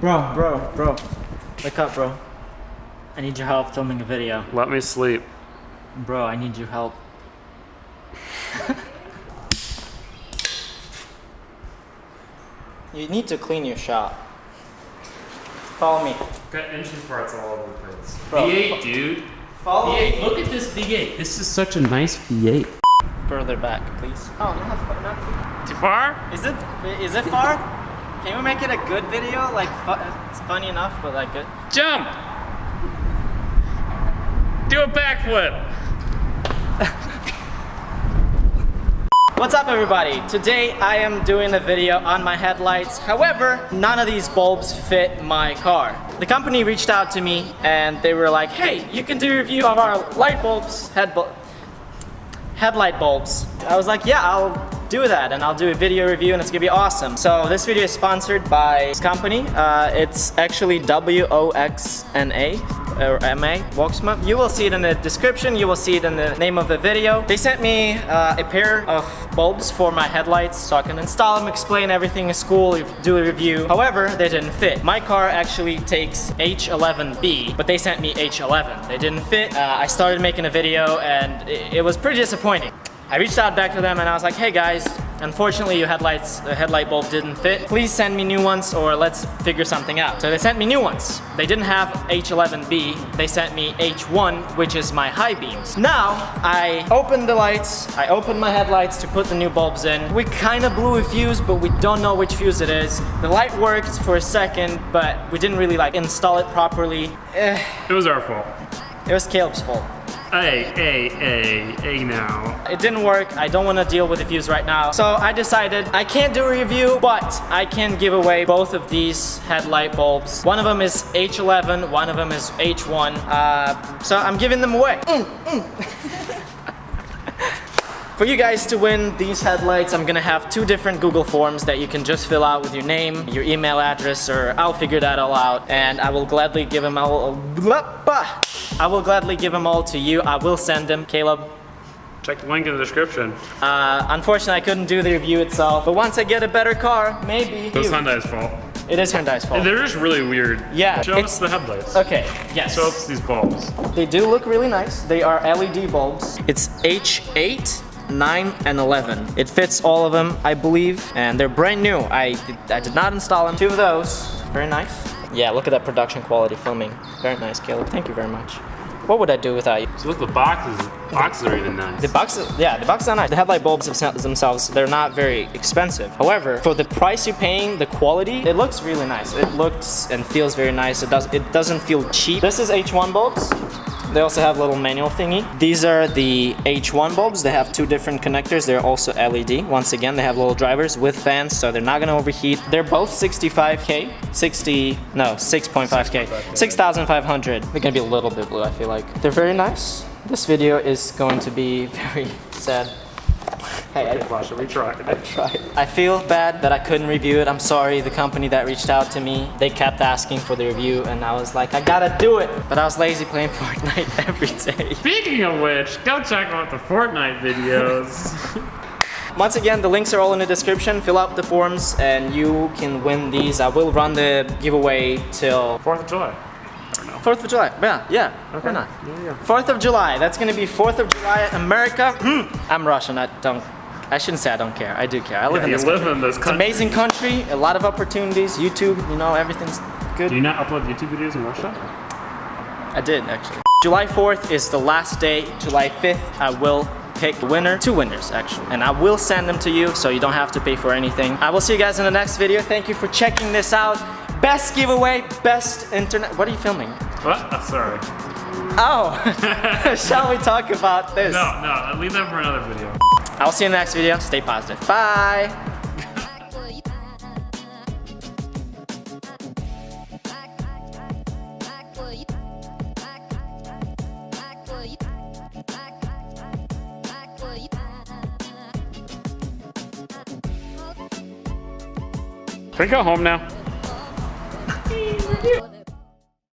Bro. Wake up, bro. I need your help filming a video. Let me sleep. Bro, I need your help. You need to clean your shop. Follow me. Got engine parts all over the place. Bro, V8, dude. Follow V8. me. Look at this V8. This is such a nice V8. Further back, please. Oh, not Too far? Is it far? Can we make it a good video? Like, it's funny enough, but like good. Jump! Do a backflip. What's up, everybody? Today I am doing a video on my headlights. However, none of these bulbs fit my car. The company reached out to me and they were like, hey, you can do a review of our light bulbs, headlight bulbs. I was like, yeah, I'll do that and I'll do a video review and it's gonna be awesome. So this video is sponsored by this company. It's actually WOXMA or MA, WOXMA. You will see it in the description, you will see it in the name of the video. They sent me a pair of bulbs for my headlights so I can install them, explain everything in school, do a review. However, they didn't fit. My car actually takes H11B, but they sent me H11. They didn't fit. I started making a video and it was pretty disappointing. I reached out back to them and I was like, hey guys, unfortunately your headlight bulb didn't fit. Please send me new ones or let's figure something out. So they sent me new ones. They didn't have H11B, they sent me H1, which is my high beams. Now, I opened the lights, I opened my headlights to put the new bulbs in. We kind of blew a fuse, but we don't know which fuse it is. The light worked for a second, but we didn't really like install it properly. It was our fault. It was Caleb's fault. Hey now. It didn't work. I don't want to deal with the fuse right now. So I decided I can't do a review, but I can give away both of these headlight bulbs. One of them is H11, one of them is H1. So I'm giving them away. For you guys to win these headlights, I'm gonna have two different Google forms that you can just fill out with your name, your email address, or I'll figure that all out. And I will gladly give them all. I will gladly give them all to you. I will send them, Caleb. Check the link in the description. Unfortunately, I couldn't do the review itself, but once I get a better car, maybe. It was Hyundai's fault. It is Hyundai's fault. They're just really weird. Yeah. Show us the headlights. Okay, yes. Show us these bulbs. They do look really nice. They are LED bulbs. It's H8. 9 and 11. It fits all of them, I believe, and they're brand new. I did not install them. Two of those, very nice. Yeah, look at that production quality filming. Very nice, Caleb. Thank you very much. What would I do without you? So look, the boxes are even nice. The boxes are nice. The headlight bulbs themselves, they're not very expensive. However, for the price you're paying, the quality, it looks really nice. It looks and feels very nice. It doesn't feel cheap. This is H1 bulbs. They also have a little manual thingy. These are the H1 bulbs. They have two different connectors. They're also LED. Once again, they have little drivers with fans, so they're not gonna overheat. They're both 65K, 6.5K, 6,500. They're gonna be a little bit blue, I feel like. They're very nice. This video is going to be very sad. Hey, Pasha, we tried. I tried. I feel bad that I couldn't review it. I'm sorry, the company that reached out to me, they kept asking for the review and I was like, I gotta do it. But I was lazy playing Fortnite every day. Speaking of which, go check out the Fortnite videos. Once again, the links are all in the description. Fill out the forms and you can win these. I will run the giveaway till 4th of July. 4th of July, yeah, okay. Why not? Yeah. 4th of July, that's gonna be 4th of July in America. I'm Russian, I shouldn't say I don't care. I do care. I live in this country. It's an amazing country, a lot of opportunities, YouTube, you know, everything's good. Do you not upload YouTube videos in Russia? I did, actually. July 4th is the last day. July 5th, I will pick the winner. Two winners, actually. And I will send them to you, so you don't have to pay for anything. I will see you guys in the next video. Thank you for checking this out. Best giveaway, best internet. What are you filming? What? Oh, sorry. Oh, shall we talk about this? No, leave that for another video. I'll see you in the next video. Stay positive. Bye. Can we go home now?